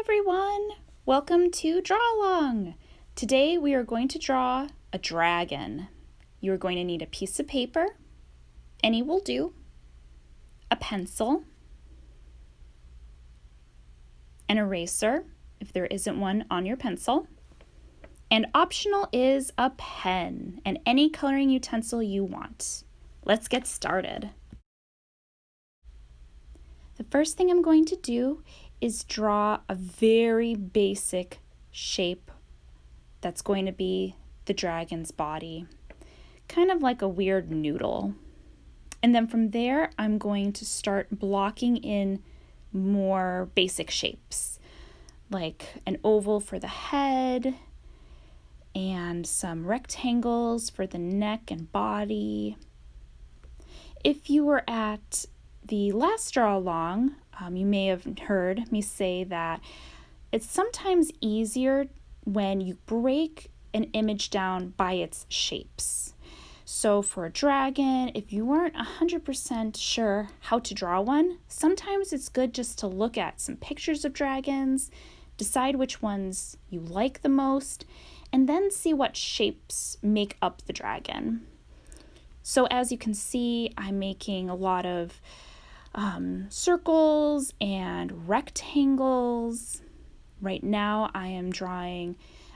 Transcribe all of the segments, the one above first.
everyone! Welcome to Draw Along! Today we are going to draw a dragon. You are going to need a piece of paper, any will do, a pencil, an eraser, if there isn't one on your pencil, and optional is a pen and any coloring utensil you want. Let's get started. The first thing I'm going to do is draw a very basic shape that's going to be the dragon's body, kind of like a weird noodle. And then from there, I'm going to start blocking in more basic shapes, like an oval for the head and some rectangles for the neck and body. If you were at the last draw along, you may have heard me say that it's sometimes easier when you break an image down by its shapes. So for a dragon, if you weren't 100% sure how to draw one, sometimes it's good just to look at some pictures of dragons, decide which ones you like the most, and then see what shapes make up the dragon. So as you can see, I'm making a lot of circles and rectangles. Right now I am drawing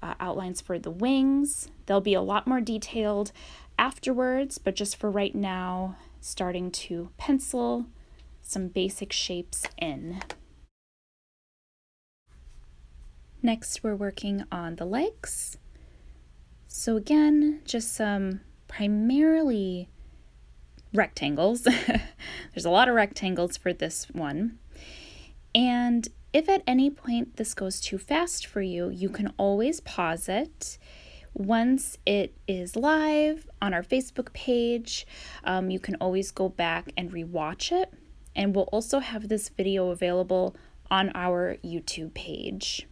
outlines for the wings. They'll be a lot more detailed afterwards, but just for right now, starting to pencil some basic shapes in. Next, we're working on the legs. So again, just some primarily rectangles. There's a lot of rectangles for this one. And if at any point this goes too fast for you, you can always pause it. Once it is live on our Facebook page, you can always go back and rewatch it. And we'll also have this video available on our YouTube page.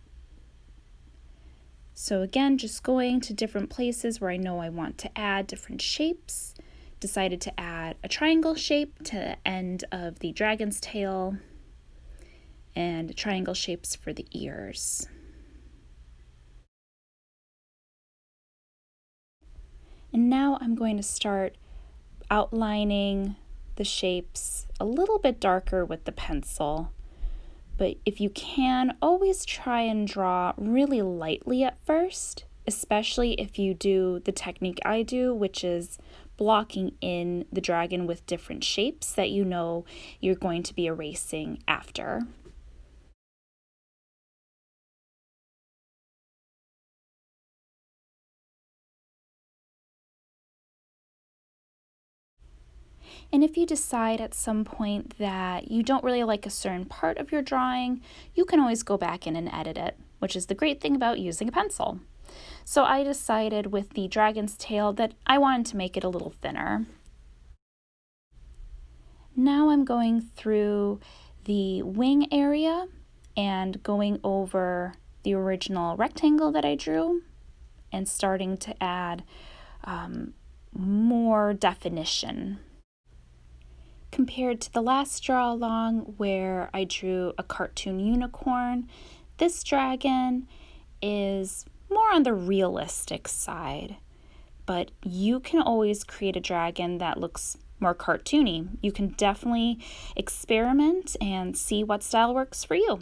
So again, just going to different places where I know I want to add different shapes. Decided to add a triangle shape to the end of the dragon's tail and triangle shapes for the ears. And now I'm going to start outlining the shapes a little bit darker with the pencil. But if you can, always try and draw really lightly at first, especially if you do the technique I do, which is blocking in the dragon with different shapes that you know you're going to be erasing after. And if you decide at some point that you don't really like a certain part of your drawing, you can always go back in and edit it, which is the great thing about using a pencil. So I decided with the dragon's tail that I wanted to make it a little thinner. Now I'm going through the wing area and going over the original rectangle that I drew and starting to add more definition. Compared to the last draw along where I drew a cartoon unicorn, this dragon is more on the realistic side, but you can always create a dragon that looks more cartoony. You can definitely experiment and see what style works for you.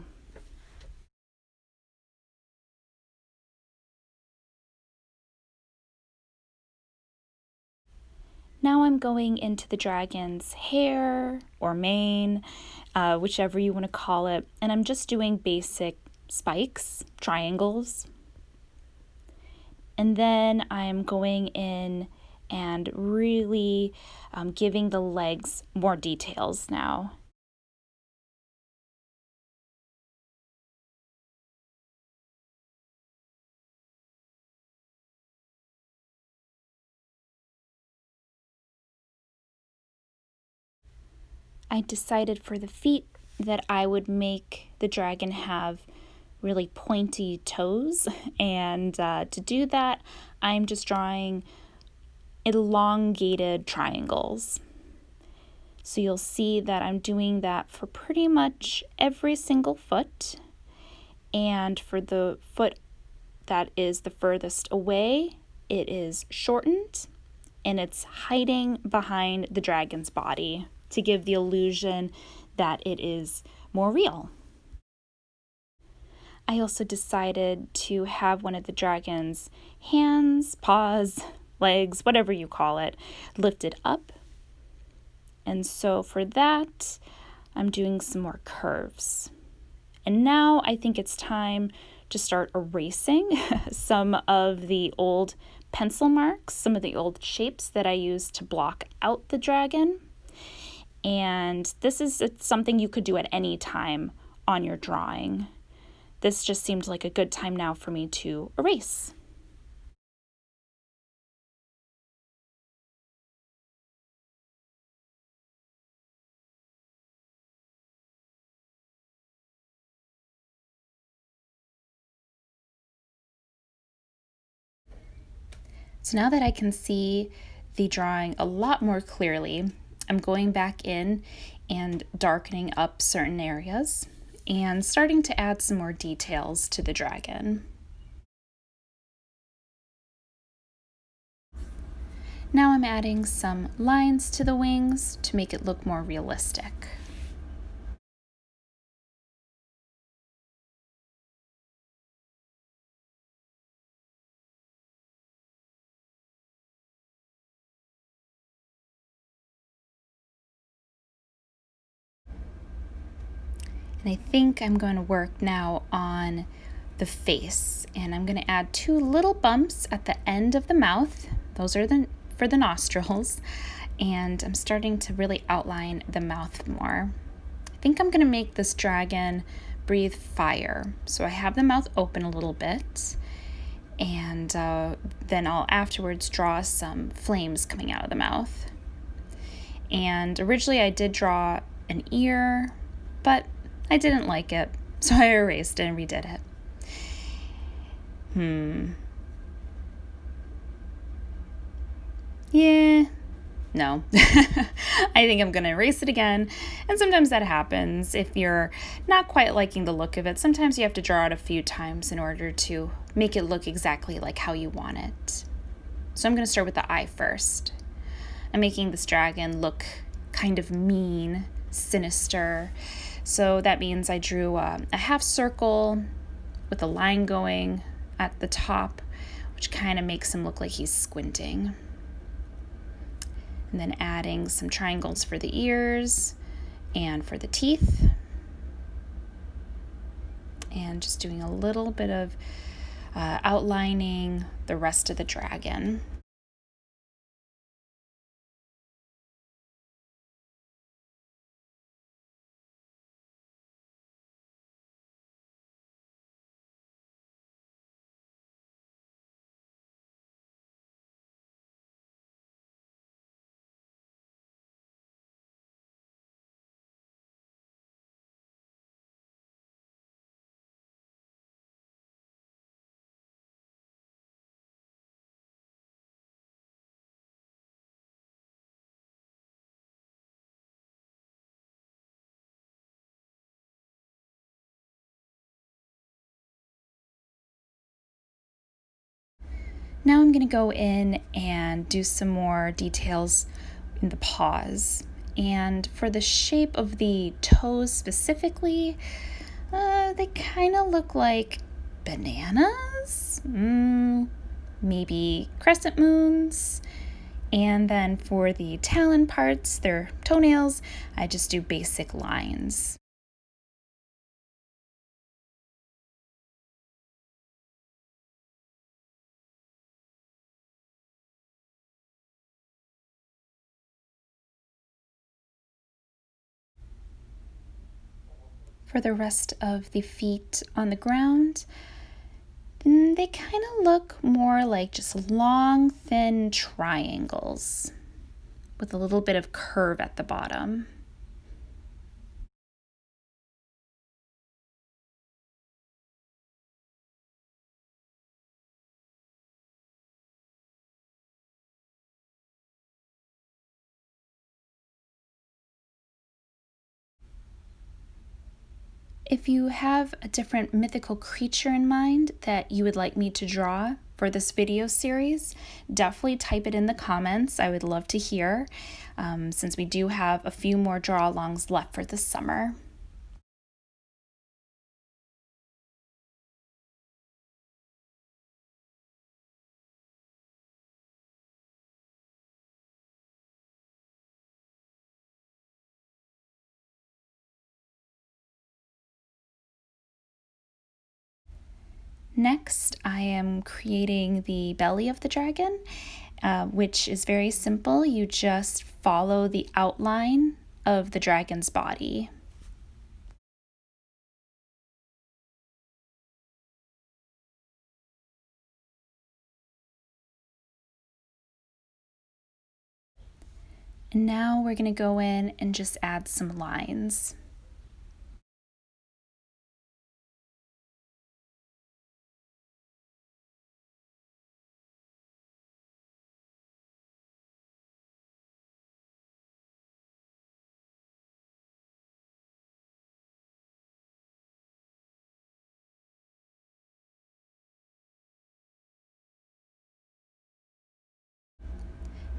Now I'm going into the dragon's hair or mane, whichever you want to call it, and I'm just doing basic spikes, triangles. And then I'm going in and really giving the legs more details now. I decided for the feet that I would make the dragon have really pointy toes, and to do that, I'm just drawing elongated triangles. So you'll see that I'm doing that for pretty much every single foot. And for the foot that is the furthest away, it is shortened and it's hiding behind the dragon's body to give the illusion that it is more real. I also decided to have one of the dragon's hands, paws, legs, whatever you call it, lifted up. And so for that, I'm doing some more curves. And now I think it's time to start erasing some of the old pencil marks, some of the old shapes that I used to block out the dragon. And this is something you could do at any time on your drawing. This just seemed like a good time now for me to erase. So now that I can see the drawing a lot more clearly, I'm going back in and darkening up certain areas and starting to add some more details to the dragon. Now I'm adding some lines to the wings to make it look more realistic. And I think I'm going to work now on the face, and I'm going to add 2 little bumps at the end of the mouth. Those are for the nostrils, and I'm starting to really outline the mouth more. I think I'm going to make this dragon breathe fire. So I have the mouth open a little bit, and then I'll afterwards draw some flames coming out of the mouth. And originally I did draw an ear, but I didn't like it, so I erased it and redid it. Yeah, no. I think I'm going to erase it again, and sometimes that happens if you're not quite liking the look of it. Sometimes you have to draw it a few times in order to make it look exactly like how you want it. So I'm going to start with the eye first. I'm making this dragon look kind of mean, sinister. So that means I drew a half circle with a line going at the top, which kind of makes him look like he's squinting. And then adding some triangles for the ears and for the teeth. And just doing a little bit of outlining the rest of the dragon. Now I'm going to go in and do some more details in the paws. And for the shape of the toes specifically, they kind of look like bananas, maybe crescent moons. And then for the talon parts, their toenails, I just do basic lines. For the rest of the feet on the ground, they kind of look more like just long, thin triangles with a little bit of curve at the bottom. If you have a different mythical creature in mind that you would like me to draw for this video series, definitely type it in the comments. I would love to hear, since we do have a few more draw-alongs left for this summer. Next, I am creating the belly of the dragon, which is very simple. You just follow the outline of the dragon's body. And now we're going to go in and just add some lines.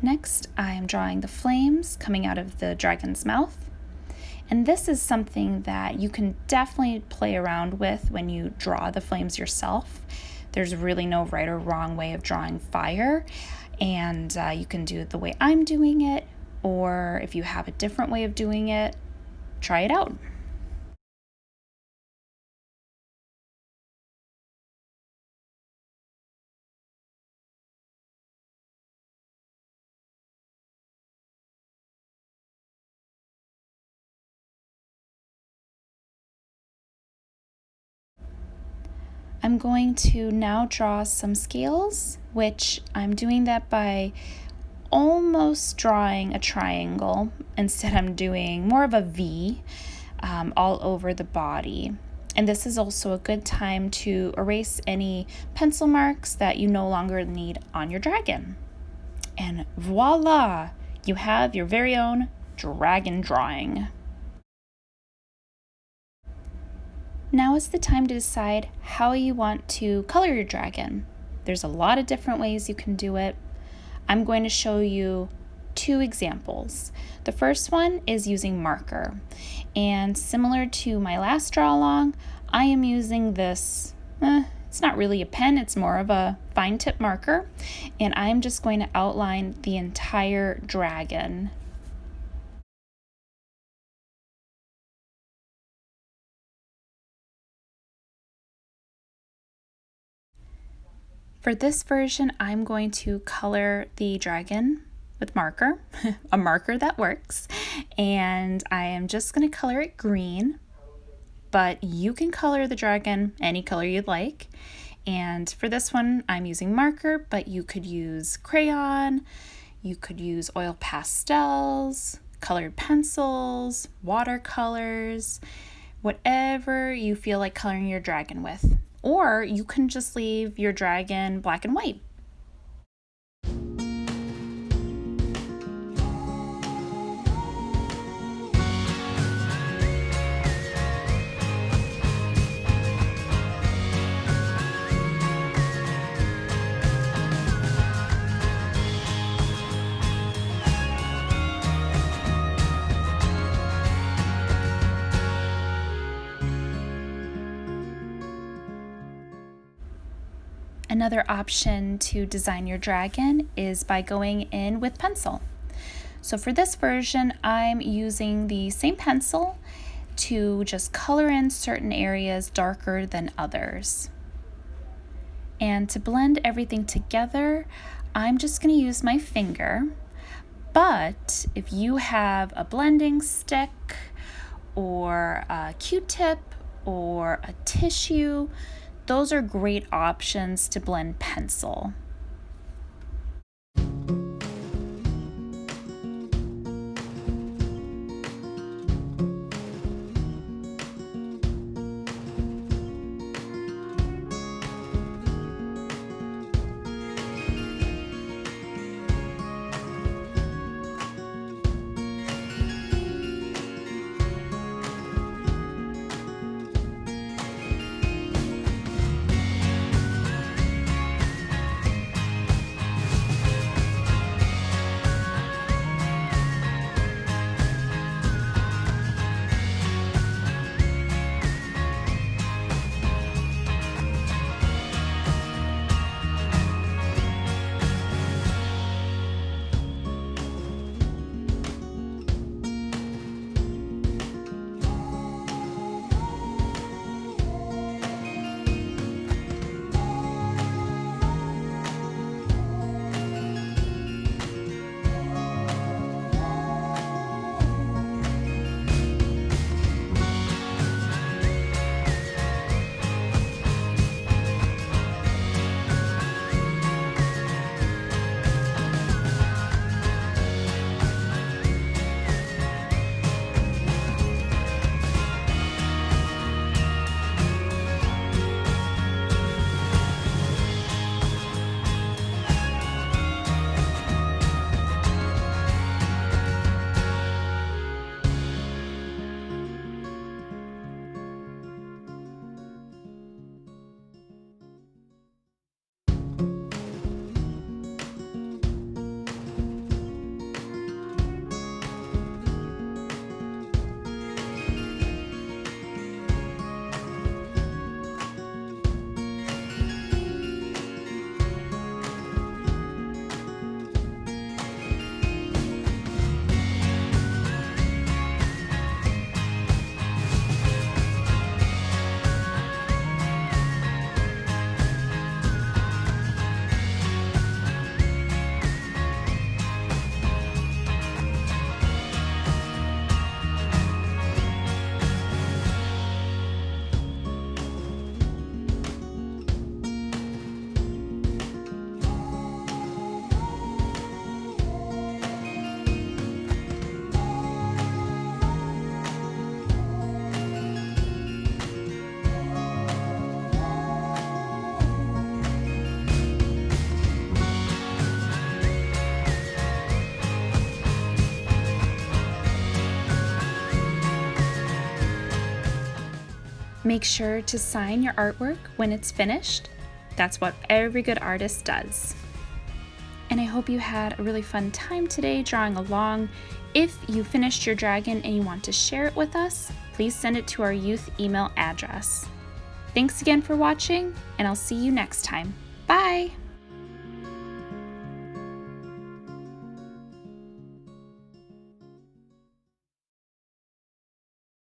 Next, I am drawing the flames coming out of the dragon's mouth. And this is something that you can definitely play around with when you draw the flames yourself. There's really no right or wrong way of drawing fire, and you can do it the way I'm doing it, or if you have a different way of doing it, try it out. I'm going to now draw some scales, which I'm doing that by almost drawing a triangle. Instead, I'm doing more of a V all over the body. And this is also a good time to erase any pencil marks that you no longer need on your dragon. And voila, you have your very own dragon drawing. Now is the time to decide how you want to color your dragon. There's a lot of different ways you can do it. I'm going to show you two examples. The first one is using marker, and similar to my last draw along, I am using this, it's not really a pen, it's more of a fine tip marker, and I'm just going to outline the entire dragon. For this version, I'm going to color the dragon with marker, a marker that works, and I am just going to color it green, but you can color the dragon any color you'd like. And for this one, I'm using marker, but you could use crayon, you could use oil pastels, colored pencils, watercolors, whatever you feel like coloring your dragon with. Or you can just leave your dragon black and white. Another option to design your dragon is by going in with pencil. So for this version, I'm using the same pencil to just color in certain areas darker than others. And to blend everything together, I'm just going to use my finger. But if you have a blending stick or a Q-tip or a tissue, those are great options to blend pencil. Make sure to sign your artwork when it's finished. That's what every good artist does. And I hope you had a really fun time today drawing along. If you finished your dragon and you want to share it with us, please send it to our youth email address. Thanks again for watching, and I'll see you next time. Bye!